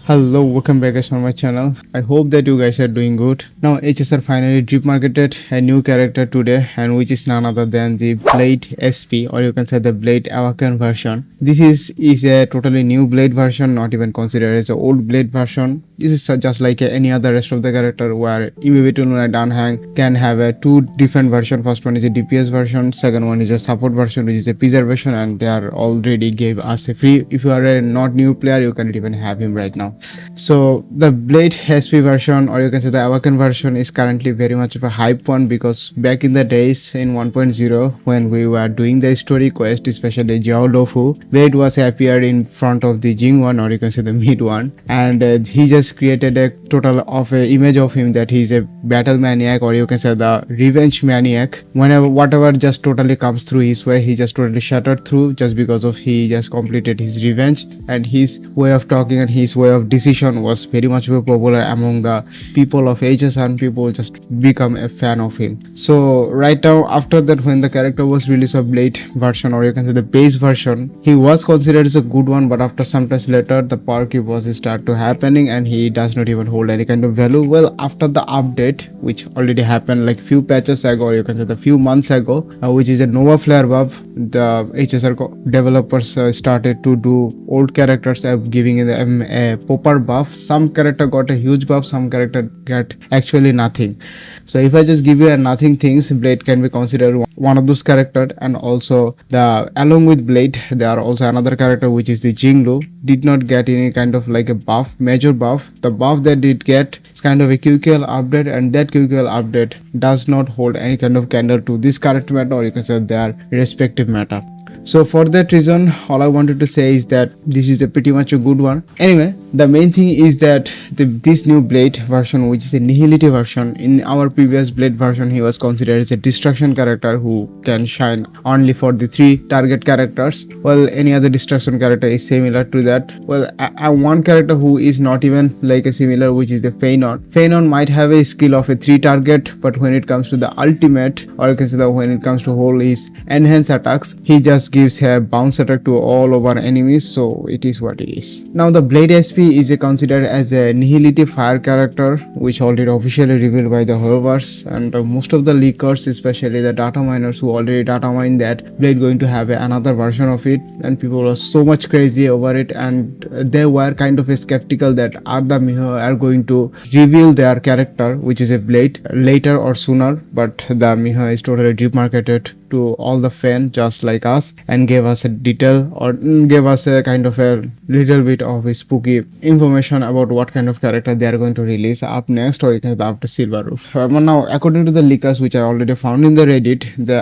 Hello, welcome back guys on my channel. I hope that you guys are doing good. Now HSR finally drip marketed a new character today, and which is none other than the Blade SP, or you can say the Blade Awaken version. This is a totally new Blade version, not even considered as an old Blade version. This is just like any other rest of the character where Imivitul and Danhang can have a two different version. First one is a DPS version, second one is a support version which is a preservation, and they are already gave us a free. If you are a not new player, you cannot even have him right now. So the Blade SP version, or you can say the Awaken version, is currently very much of a hype one, because back in the days in 1.0 when we were doing the story quest, especially Jiao Lofu, Blade was appeared in front of the Jing one, or you can say the mid one, and he just created a total of a image of him that he is a battle maniac, or you can say the revenge maniac. Whenever whatever just totally comes through his way, he just totally shattered through, just because of he just completed his revenge, and his way of talking and his way of decision was very much popular among the people of HSR, and people just become a fan of him. So right now, after that, when the character was released of Blade version, or you can say the base version, he was considered as a good one, but after some time later the power creep was start to happening, and he does not even hold any kind of value. Well, after the update which already happened like few patches ago, or you can say the few months ago, which is a Nova Flare buff, the HSR developers started to do old characters giving them a proper buff. Some character got a huge buff, some character get actually nothing. So if I just give you a nothing things, Blade can be considered one of those characters. And also along with Blade, there are also another character which is the Jinglu, did not get any kind of like a buff, major buff. The buff that did get is kind of a QQL update, and that QQL update does not hold any kind of candle to this current meta, or you can say their respective meta. So for that reason, all I wanted to say is that this is a pretty much a good one. Anyway, the main thing is that this new Blade version, which is a Nihility version, in our previous Blade version he was considered as a destruction character who can shine only for the 3 target characters. Well, any other destruction character is similar to that. Well, one character who is not even like a similar, which is the Feynon. Feynon might have a skill of a 3 target, but when it comes to the ultimate, or you can say that when it comes to hold his enhance attacks, he just gives a bounce attack to all over enemies. So it is what it is. Now the Blade SP is considered as a Nihility fire character, which already officially revealed by the Hoovers, and most of the leakers, especially the data miners who already data mine that Blade going to have another version of it, and people were so much crazy over it, and they were kind of skeptical that are the Miho are going to reveal their character, which is a Blade, later or sooner. But the Miho is totally drip marketed to all the fans just like us, and gave us a detail, or gave us a kind of a little bit of a spooky information about what kind of character they are going to release up next, or you can say after Silver Roof. Now, according to the leakers which I already found in the Reddit, they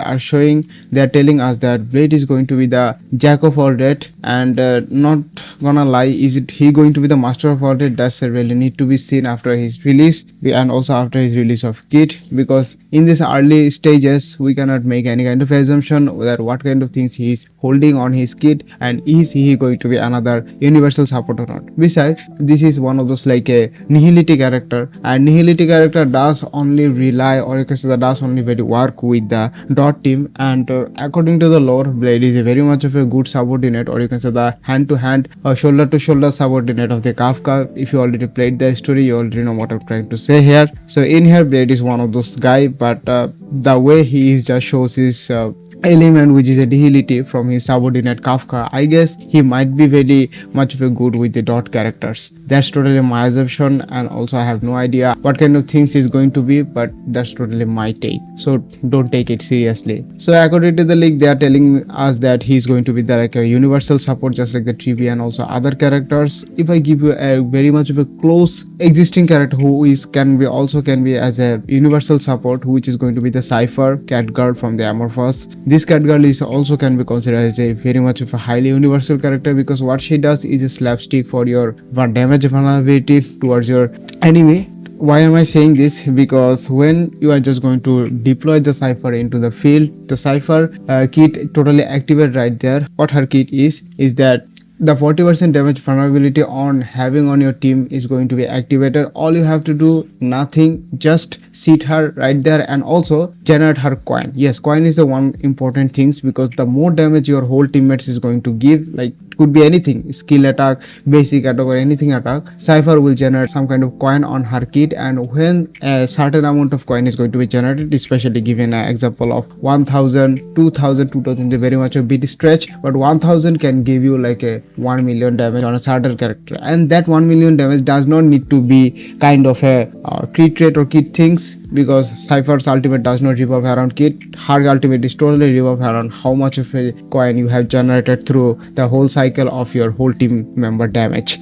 are telling us that Blade is going to be the jack of all trades, and not gonna lie, is it he going to be the master of all trades? That's really need to be seen after his release, and also after his release of kit, because in these early stages we cannot make any kind of assumption that what kind of things he is holding on his kit, and is he going to be another universal support or not. Besides, this is one of those like a Nihility character, and Nihility character does only rely, or you can say that does only very work with the dot team, and according to the lore, Blade is a very much of a good subordinate, or you can say the hand to hand or shoulder to shoulder subordinate of the Kafka. If you already played the story, you already know what I'm trying to say here. So in here, Blade is one of those guy, but the way he is just shows his element, which is a Nihility from his subordinate Kafka, I guess he might be very much of a good with the dot characters. That's totally my assumption, and also I have no idea what kind of things he's going to be, but that's totally my take, so don't take it seriously. So according to the leak, they are telling us that he's going to be like a universal support, just like the Trivi and also other characters. If I give you a very much of a close existing character who can be as a universal support, which is going to be the Cypher Catgirl from the Amorphous. This Catgirl is also can be considered as a very much of a highly universal character, because what she does is a slapstick for your damage vulnerability towards your enemy. Why am I saying this? Because when you are just going to deploy the Cypher into the field, the Cypher kit totally activate right there. What her kit is that the 40% damage vulnerability on having on your team is going to be activated. All you have to do, nothing, just sit her right there and also generate her coin. Yes, coin is the one important things, because the more damage your whole teammates is going to give, like could be anything, skill attack, basic attack, or anything attack. Cypher will generate some kind of coin on her kit, and when a certain amount of coin is going to be generated, especially given an example of 1000, 2000 is very much a bit stretch, but 1000 can give you like a 1 million damage on a certain character, and that 1 million damage does not need to be kind of a crit rate or kit things, because Cypher's ultimate does not revolve around kit. Her ultimate is totally revolve around how much of a coin you have generated through the whole cycle of your whole team member damage.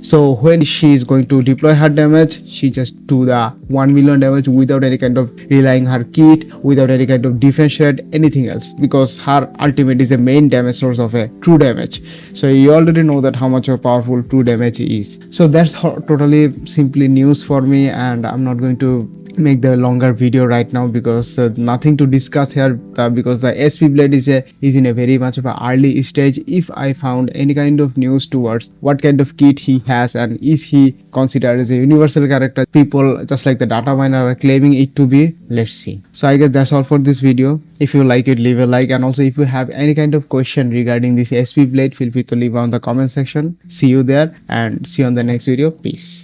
So when she is going to deploy her damage, she just do the 1 million damage without any kind of relying her kit, without any kind of defense rate, anything else, because her ultimate is a main damage source of a true damage. So you already know that how much of powerful true damage is. So that's totally simply news for me, and I'm not going to make the longer video right now because nothing to discuss here, because the SP Blade is in a very much of an early stage. If I found any kind of news towards what kind of kit he has and is he considered as a universal character, people just like the data miner are claiming it to be, let's see. So I guess that's all for this video. If you like it, leave a like, and also if you have any kind of question regarding this SP Blade, feel free to leave on the comment section. See you there, and see you on the next video. Peace.